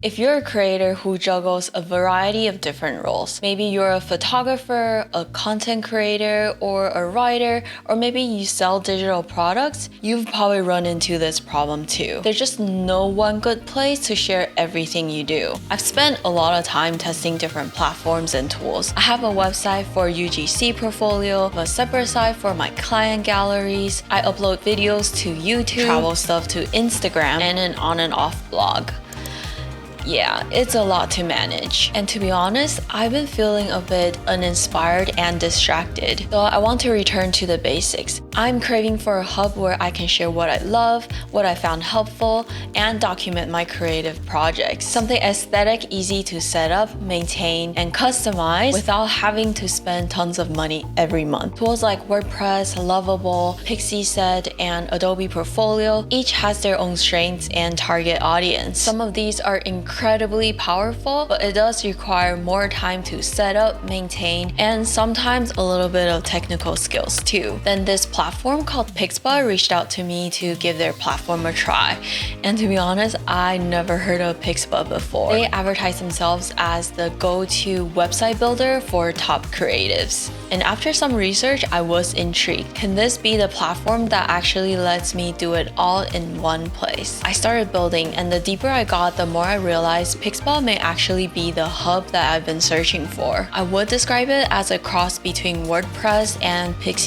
If you're a creator who juggles a variety of different roles, maybe you're a photographer, a content creator, or a writer, or maybe you sell digital products, you've probably run into this problem too. There's just no one good place to share everything you do. I've spent a lot of time testing different platforms and tools. I have a website for UGC portfolio, a separate site for my client galleries. I upload videos to YouTube, travel stuff to Instagram, and an on and off blog. Yeah, it's a lot to manage. And to be honest, I've been feeling a bit uninspired and distracted. So I want to return to the basics. I'm craving for a hub where I can share what I love, what I found helpful, and document my creative projects. Something aesthetic, easy to set up, maintain, and customize without having to spend tons of money every month. Tools like WordPress, Lovable, Pixpa, and Adobe Portfolio each has their own strengths and target audience. Some of these are incredibly powerful, but it does require more time to set up, maintain, and sometimes a little bit of technical skills too. Then this platform called Pixpa reached out to me to give their platform a try. And to be honest, I never heard of Pixpa before. They advertise themselves as the go-to website builder for top creatives. And after some research, I was intrigued. Can this be the platform that actually lets me do it all in one place? I started building, and the deeper I got, the more I realized Pixpa may actually be the hub that I've been searching for. I would describe it as a cross between WordPress and Pixpa.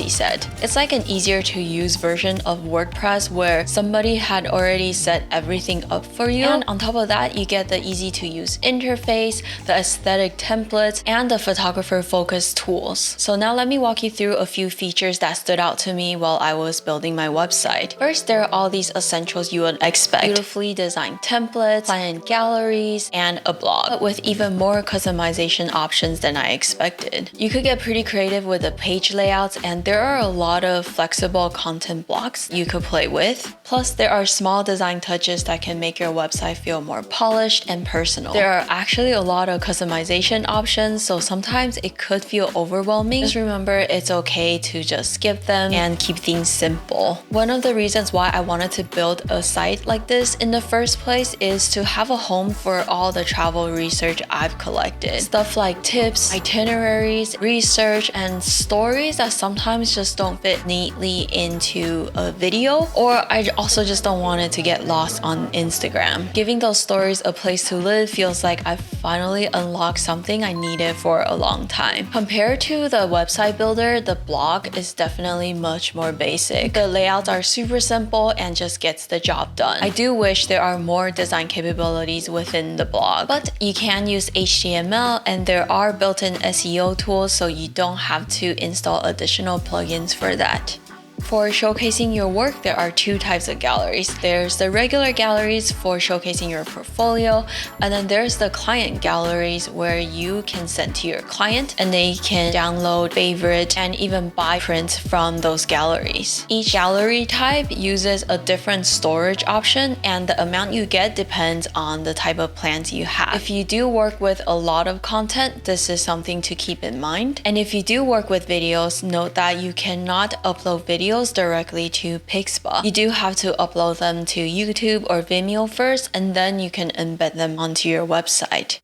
It's like an easier to use version of WordPress where somebody had already set everything up for you. And on top of that, you get the easy to use interface, the aesthetic templates, and the photographer focused tools. So now let me walk you through a few features that stood out to me while I was building my website. First, there are all these essentials you would expect. Beautifully designed templates, client galleries, and a blog, but with even more customization options than I expected. You could get pretty creative with the page layouts, and there are a lot of flexible content blocks you could play with. Plus, there are small design touches that can make your website feel more polished and personal. There are actually a lot of customization options, so sometimes it could feel overwhelming. Just remember, it's okay to just skip them and keep things simple. One of the reasons why I wanted to build a site like this in the first place is to have a home for all the travel research I've collected. Stuff like tips, itineraries, research, and stories that sometimes just don't fit neatly into a video, or I also just don't want it to get lost on Instagram. Giving those stories a place to live feels like I've finally unlocked something I needed for a long time. Compared to the website builder, the blog is definitely much more basic. The layouts are super simple and just gets the job done. I do wish there are more design capabilities within the blog, but you can use HTML and there are built-in SEO tools, so you don't have to install additional plugins for that. For showcasing your work, there are two types of galleries. There's the regular galleries for showcasing your portfolio, and then there's the client galleries where you can send to your client and they can download, favorite, and even buy prints from those galleries. Each gallery type uses a different storage option, and the amount you get depends on the type of plans you have. If you do work with a lot of content, this is something to keep in mind. And if you do work with videos, note that you cannot upload videos directly to Pixpa. You do have to upload them to YouTube or Vimeo first, and then you can embed them onto your website.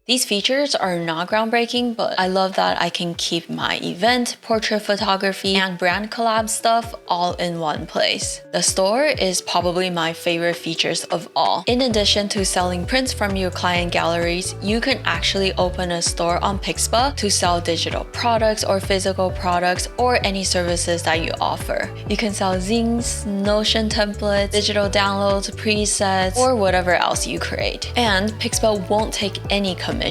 These features are not groundbreaking, but I love that I can keep my event, portrait photography, and brand collab stuff all in one place. The store is probably my favorite features of all. In addition to selling prints from your client galleries, you can actually open a store on Pixpa to sell digital products or physical products or any services that you offer. You can sell zines, Notion templates, digital downloads, presets, or whatever else you create. And Pixpa won't take any commission.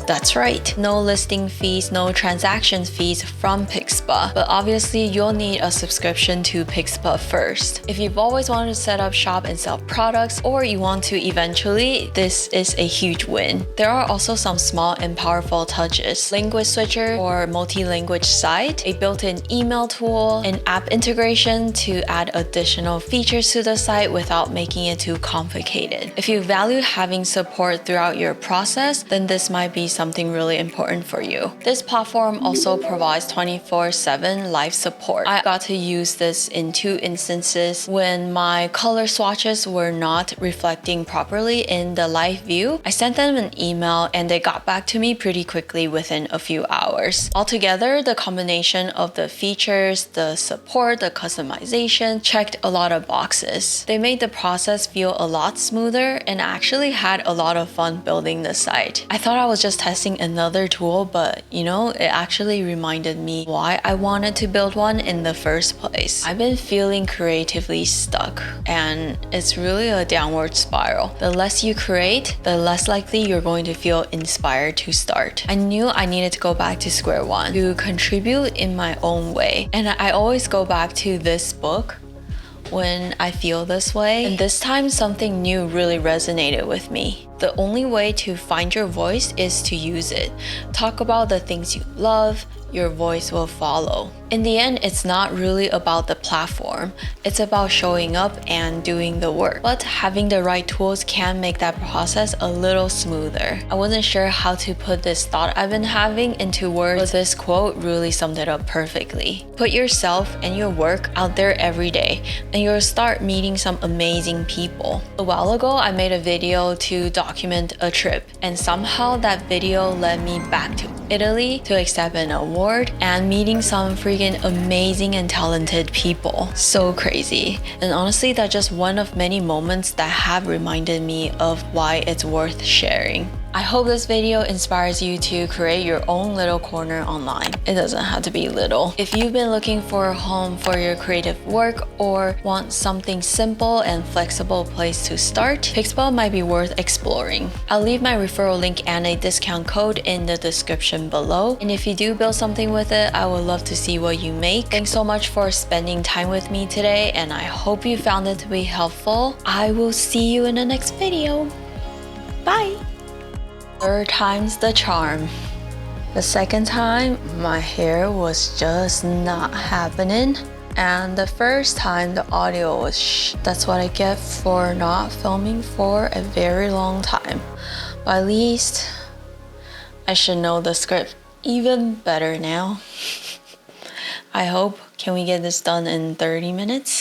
That's right, no listing fees, no transaction fees from Pixpa, but obviously you'll need a subscription to Pixpa first. If you've always wanted to set up shop and sell products, or you want to eventually, this is a huge win. There are also some small and powerful touches. Language switcher or multi-language site, a built-in email tool, an app integration to add additional features to the site without making it too complicated. If you value having support throughout your process, then this might be something really important for you. This platform also provides 24/7 24/7 live support. I got to use this in 2 instances when my color swatches were not reflecting properly in the live view. I sent them an email and they got back to me pretty quickly within a few hours. Altogether, the combination of the features, the support, the customization checked a lot of boxes. They made the process feel a lot smoother and actually had a lot of fun building the site. I thought I was just testing another tool, but you know, it actually reminded me why I wanted to build one in the first place. I've been feeling creatively stuck and it's really a downward spiral. The less you create, the less likely you're going to feel inspired to start. I knew I needed to go back to square one to contribute in my own way. And I always go back to this book when I feel this way. And this time something new really resonated with me. The only way to find your voice is to use it. Talk about the things you love, your voice will follow. In the end, it's not really about the platform. It's about showing up and doing the work. But having the right tools can make that process a little smoother. I wasn't sure how to put this thought I've been having into words, but this quote really summed it up perfectly. Put yourself and your work out there every day, and you'll start meeting some amazing people. A while ago, I made a video to document a trip, and somehow that video led me back to Italy to accept an award and meeting some freaking amazing and talented people. So crazy. And honestly, that's just one of many moments that have reminded me of why it's worth sharing. I hope this video inspires you to create your own little corner online. It doesn't have to be little. If you've been looking for a home for your creative work or want something simple and flexible place to start, Pixpa might be worth exploring. I'll leave my referral link and a discount code in the description below. And if you do build something with it, I would love to see what you make. Thanks so much for spending time with me today, and I hope you found it to be helpful. I will see you in the next video. Bye! 3rd time's the charm. The 2nd time, my hair was just not happening. And the 1st time, the audio was That's what I get for not filming for a very long time. But at least I should know the script even better now. I hope. Can we get this done in 30 minutes?